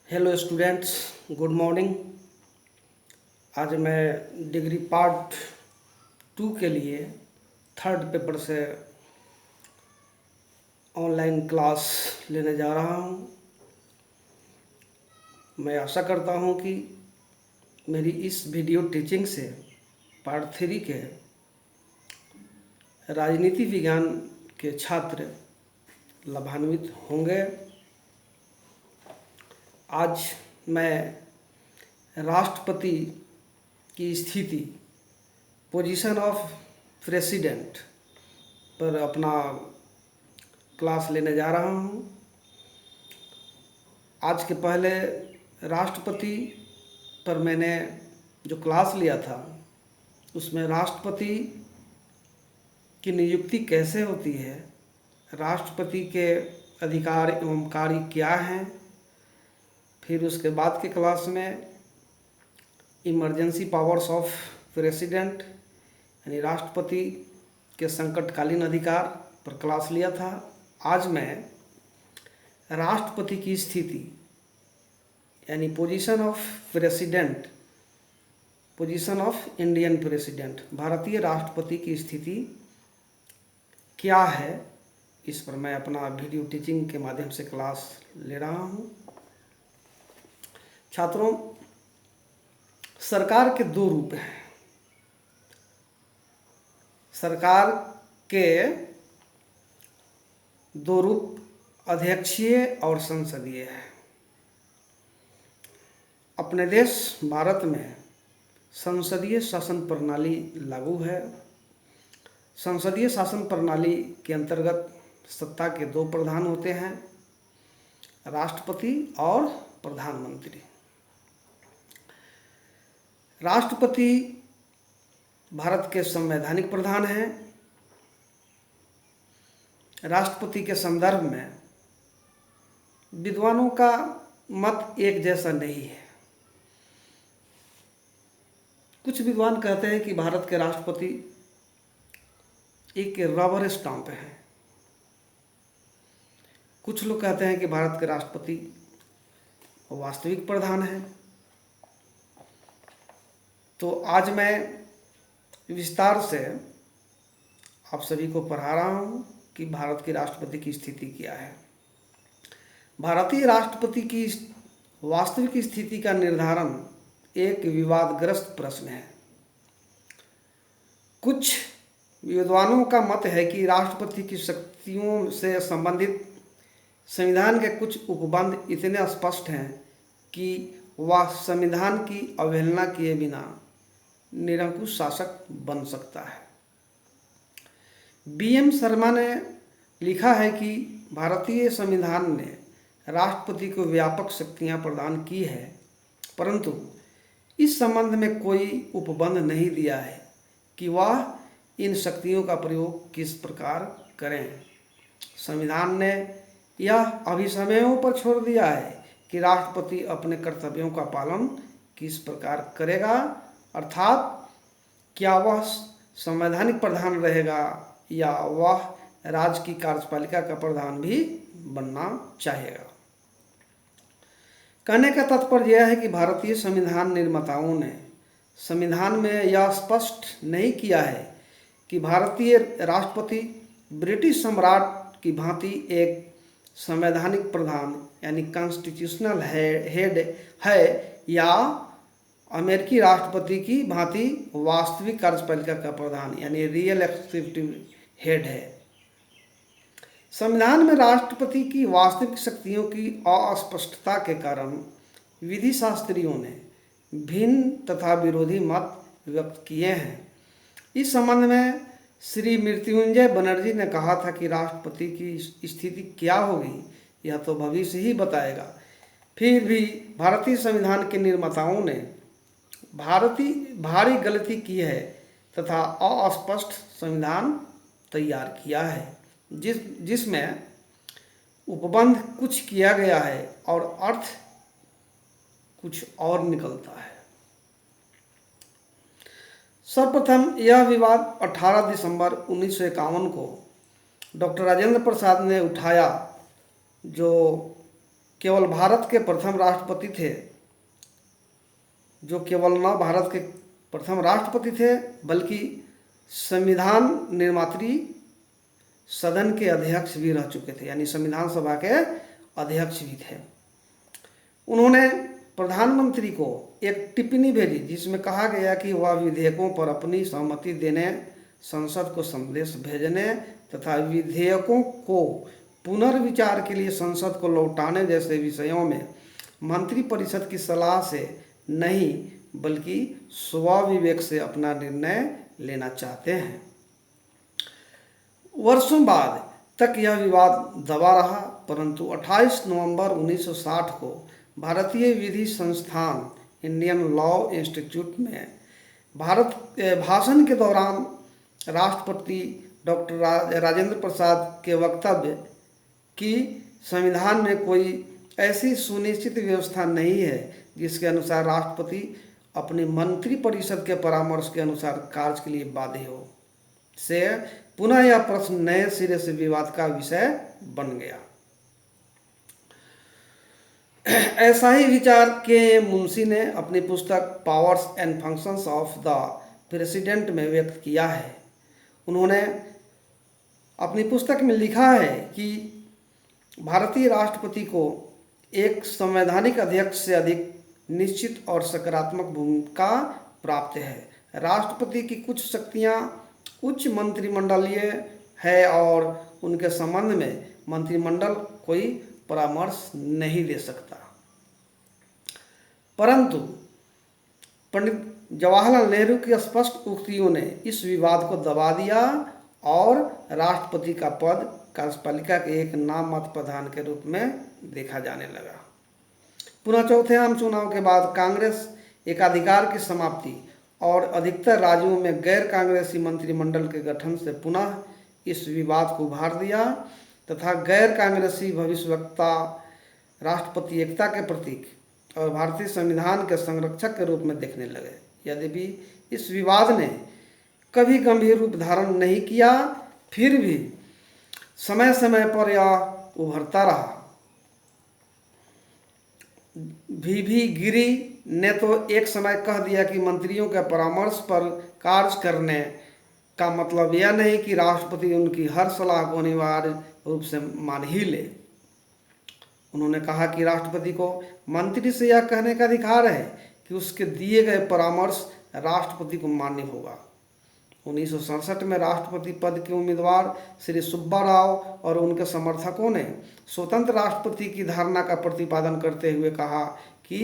Hello students, good morning. आज मैं degree part 2 के लिए थर्ड पेपर से ऑनलाइन क्लास लेने जा रहा हूँ। मैं आशा करता हूँ कि मेरी इस वीडियो टीचिंग से पार्ट 3 के राजनीति विज्ञान के छात्र लाभान्वित होंगे। आज मैं राष्ट्रपति की स्थिति, पोजीशन ऑफ प्रेसिडेंट पर अपना क्लास लेने जा रहा हूँ। आज के पहले राष्ट्रपति पर मैंने जो क्लास लिया था उसमें राष्ट्रपति की नियुक्ति कैसे होती है, राष्ट्रपति के अधिकार एवं कार्य क्या हैं, फिर उसके बाद के क्लास में इमरजेंसी पावर्स ऑफ प्रेसिडेंट यानी राष्ट्रपति के संकटकालीन अधिकार पर क्लास लिया था। आज मैं राष्ट्रपति की स्थिति यानी position of president, position of Indian president, भारतीय राष्ट्रपति की स्थिति क्या है, इस पर मैं अपना वीडियो टीचिंग के माध्यम से क्लास ले रहा हूँ। छात्रों, सरकार के दो रूप हैं। सरकार के दो रूप अध्यक्षीय और संसदीय है। अपने देश भारत में संसदीय शासन प्रणाली लागू है। संसदीय शासन प्रणाली के अंतर्गत सत्ता के दो प्रधान होते हैं, राष्ट्रपति और प्रधानमंत्री। राष्ट्रपति भारत के संवैधानिक प्रधान हैं। राष्ट्रपति के संदर्भ में विद्वानों का मत एक जैसा नहीं है। कुछ विद्वान कहते हैं कि भारत के राष्ट्रपति एक रबर स्टाम्प है। कुछ लोग कहते हैं कि भारत के राष्ट्रपति वास्तविक प्रधान है। तो आज मैं विस्तार से आप सभी को पढ़ा रहा हूँ कि भारत के राष्ट्रपति की स्थिति क्या है। भारतीय राष्ट्रपति की वास्तविक स्थिति का निर्धारण एक विवादग्रस्त प्रश्न है। कुछ विद्वानों का मत है कि राष्ट्रपति की शक्तियों से संबंधित संविधान के कुछ उपबंध इतने स्पष्ट हैं कि वह संविधान की अवहेलना किए बिना निरंकुश शासक बन सकता है। B.M. शर्मा ने लिखा है कि भारतीय संविधान ने राष्ट्रपति को व्यापक शक्तियां प्रदान की है, परंतु इस संबंध में कोई उपबंध नहीं दिया है कि वह इन शक्तियों का प्रयोग किस प्रकार करें। संविधान ने यह अभिसमयों पर छोड़ दिया है कि राष्ट्रपति अपने कर्तव्यों का पालन किस प्रकार करेगा, अर्थात क्या वह संवैधानिक प्रधान रहेगा या वह राज्य की कार्यपालिका का प्रधान भी बनना चाहेगा। कहने का तात्पर्य यह है कि भारतीय संविधान निर्माताओं ने संविधान में यह स्पष्ट नहीं किया है कि भारतीय राष्ट्रपति ब्रिटिश सम्राट की भांति एक संवैधानिक प्रधान यानी कॉन्स्टिट्यूशनल हेड है या अमेरिकी राष्ट्रपति की भांति वास्तविक कार्यपालिका का प्रधान यानी रियल एग्जीक्यूटिव हेड है। संविधान में राष्ट्रपति की वास्तविक शक्तियों की अस्पष्टता के कारण विधि शास्त्रियों ने भिन्न तथा विरोधी मत व्यक्त किए हैं। इस संबंध में श्री मृत्युंजय बनर्जी ने कहा था कि राष्ट्रपति की स्थिति क्या होगी यह तो भविष्य ही बताएगा। फिर भी भारतीय संविधान के निर्माताओं ने भारी गलती की है तथा अस्पष्ट संविधान तैयार किया है जिसमें उपबंध कुछ किया गया है और अर्थ कुछ और निकलता है। सर्वप्रथम यह विवाद 18 दिसंबर 1951 को डॉक्टर राजेंद्र प्रसाद ने उठाया, जो केवल भारत के प्रथम राष्ट्रपति थे, जो केवल न भारत के प्रथम राष्ट्रपति थे बल्कि संविधान निर्मात्री सदन के अध्यक्ष भी रह चुके थे, यानी संविधान सभा के अध्यक्ष भी थे। उन्होंने प्रधानमंत्री को एक टिप्पणी भेजी जिसमें कहा गया कि वह विधेयकों पर अपनी सहमति देने, संसद को संदेश भेजने तथा विधेयकों को पुनर्विचार के लिए संसद को लौटाने जैसे विषयों में मंत्रिपरिषद की सलाह से नहीं बल्कि स्वविवेक से अपना निर्णय लेना चाहते हैं। वर्षों बाद तक यह विवाद दबा रहा, परंतु 28 नवंबर 1960 को भारतीय विधि संस्थान इंडियन लॉ इंस्टीट्यूट में भाषण के दौरान राष्ट्रपति डॉक्टर राजेंद्र प्रसाद के वक्तव्य कि संविधान में कोई ऐसी सुनिश्चित व्यवस्था नहीं है जिसके अनुसार राष्ट्रपति अपनी मंत्रिपरिषद के परामर्श के अनुसार कार्य के लिए बाध्य हो, से पुनः यह प्रश्न नए सिरे से विवाद का विषय बन गया। ऐसा ही विचार के मुंशी ने अपनी पुस्तक powers and functions of the president में व्यक्त किया है। उन्होंने अपनी पुस्तक में लिखा है कि भारतीय राष्ट्रपति को एक संवैधानिक अध्यक्ष से अधिक निश्चित और सकारात्मक भूमिका प्राप्त है। राष्ट्रपति की कुछ शक्तियां उच्च मंत्रिमंडलीय है और उनके संबंध में मंत्रिमंडल कोई परामर्श नहीं दे सकता। परंतु पंडित जवाहरलाल नेहरू की स्पष्ट उक्तियों ने इस विवाद को दबा दिया और राष्ट्रपति का पद कार्यपालिका के एक नाममात्र प्रधान के रूप में देखा जाने लगा। पुनः चौथे आम चुनाव के बाद कांग्रेस एकाधिकार की समाप्ति और अधिकतर राज्यों में गैर कांग्रेसी मंत्रिमंडल के गठन से पुनः इस विवाद को उभार दिया तथा गैर कांग्रेसी भविष्यवक्ता राष्ट्रपति एकता के प्रतीक और भारतीय संविधान के संरक्षक के रूप में देखने लगे। यद्यपि इस विवाद ने कभी गंभीर रूप धारण नहीं किया, फिर भी समय समय पर यह उभरता रहा। वी गिरी ने तो एक समय कह दिया कि मंत्रियों के परामर्श पर कार्य करने का मतलब यह नहीं कि राष्ट्रपति उनकी हर सलाह को अनिवार्य रूप से मान ही ले। उन्होंने कहा कि राष्ट्रपति को मंत्री से यह कहने का अधिकार है कि उसके दिए गए परामर्श राष्ट्रपति को मान्य होगा। 1967 में राष्ट्रपति पद के उम्मीदवार श्री सुब्बा राव और उनके समर्थकों ने स्वतंत्र राष्ट्रपति की धारणा का प्रतिपादन करते हुए कहा कि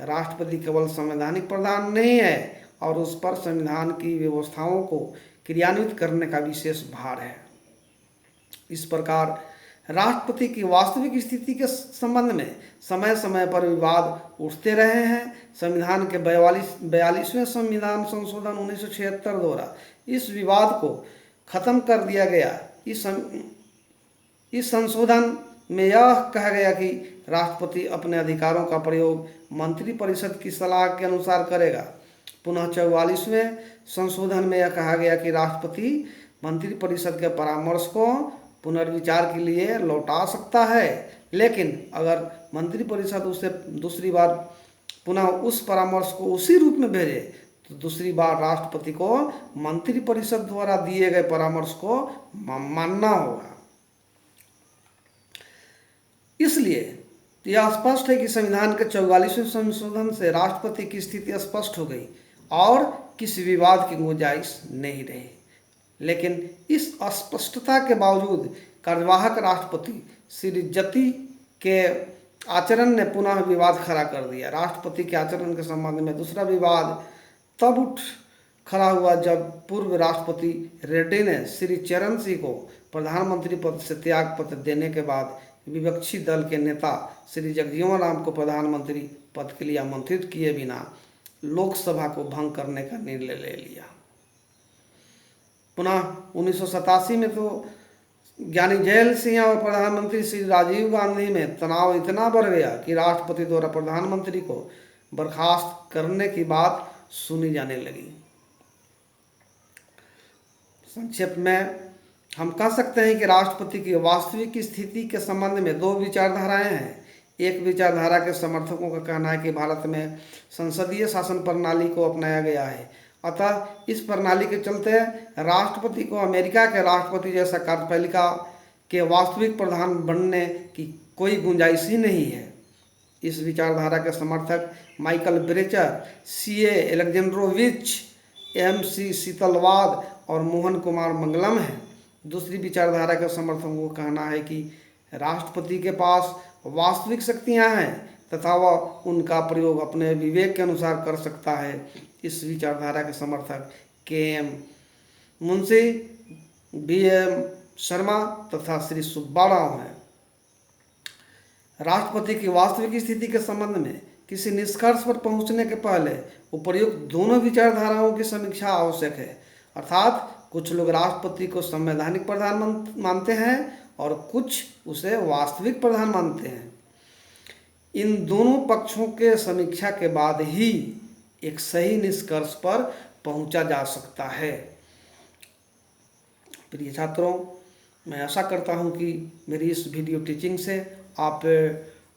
राष्ट्रपति केवल संवैधानिक प्रधान नहीं है और उस पर संविधान की व्यवस्थाओं को क्रियान्वित करने का विशेष भार है। इस प्रकार राष्ट्रपति की वास्तविक स्थिति के संबंध में समय समय पर विवाद उठते रहे हैं। संविधान के 42वें संविधान संशोधन 1976 द्वारा इस विवाद को खत्म कर दिया गया। इस संशोधन में यह कहा गया कि राष्ट्रपति अपने अधिकारों का प्रयोग मंत्रिपरिषद की सलाह के अनुसार करेगा। पुनः 44वें संशोधन में यह कहा गया कि राष्ट्रपति मंत्रिपरिषद के परामर्श को पुनर्विचार के लिए लौटा सकता है, लेकिन अगर मंत्रिपरिषद उसे दूसरी बार पुनः उस परामर्श को उसी रूप में भेजे तो दूसरी बार राष्ट्रपति को मंत्रिपरिषद द्वारा दिए गए परामर्श को मानना होगा। इसलिए यह स्पष्ट है कि संविधान के 44वें संशोधन से राष्ट्रपति की स्थिति स्पष्ट हो गई और किसी विवाद की गुंजाइश नहीं रही। लेकिन इस अस्पष्टता के बावजूद कार्यवाहक राष्ट्रपति श्री जति के आचरण ने पुनः विवाद खड़ा कर दिया। राष्ट्रपति के आचरण के संबंध में दूसरा विवाद तब उठ खड़ा हुआ जब पूर्व राष्ट्रपति रेड्डी ने श्री चरण सिंह को प्रधानमंत्री पद से त्याग पत्र देने के बाद विपक्षी दल के नेता श्री जगजीवन राम को प्रधानमंत्री पद के लिए आमंत्रित किए बिना लोकसभा को भंग करने का निर्णय ले लिया। पुनः 1987 में तो ज्ञानी जैल सिंह और प्रधानमंत्री श्री राजीव गांधी में तनाव इतना बढ़ गया कि राष्ट्रपति द्वारा प्रधानमंत्री को बर्खास्त करने की बात सुनी जाने लगी। संक्षेप में हम कह सकते हैं कि राष्ट्रपति की वास्तविक स्थिति के संबंध में दो विचारधाराएं हैं। एक विचारधारा के समर्थकों का कहना है कि भारत में संसदीय शासन प्रणाली को अपनाया गया है, अतः इस प्रणाली के चलते राष्ट्रपति को अमेरिका के राष्ट्रपति जैसा कार्यपालिका के वास्तविक प्रधान बनने की कोई गुंजाइश ही नहीं है। इस विचारधारा के समर्थक माइकल ब्रेचर, सीए एलेक्जेंड्रोविच, एमसी शीतलवाद और मोहन कुमार मंगलम हैं। दूसरी विचारधारा के समर्थकों का कहना है कि राष्ट्रपति के पास वास्तविक शक्तियां हैं तथा वह उनका प्रयोग अपने विवेक के अनुसार कर सकता है। इस विचारधारा के समर्थक के.एम. मुंशी, बी.एम. शर्मा तथा श्री सुब्बाराव हैं। राष्ट्रपति की वास्तविक स्थिति के संबंध में किसी निष्कर्ष पर पहुंचने के पहले उपर्युक्त दोनों विचारधाराओं की समीक्षा आवश्यक है, अर्थात कुछ लोग राष्ट्रपति को संवैधानिक प्रधान मानते हैं और कुछ उसे वास्तविक प्रधान मानते हैं। इन दोनों पक्षों के समीक्षा के बाद ही एक सही निष्कर्ष पर पहुंचा जा सकता है। प्रिय छात्रों, मैं आशा करता हूं कि मेरी इस वीडियो टीचिंग से आप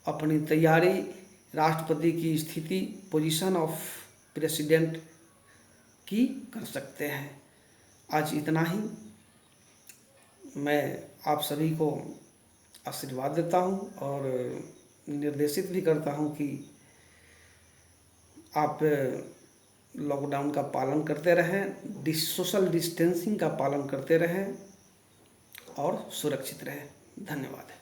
अपनी तैयारी राष्ट्रपति की स्थिति, पोजीशन ऑफ प्रेसिडेंट की कर सकते हैं। आज इतना ही। मैं आप सभी को आशीर्वाद देता हूं और निर्देशित भी करता हूं कि आप लॉकडाउन का पालन करते रहें, सोशल डिस्टेंसिंग का पालन करते रहें और सुरक्षित रहें। धन्यवाद।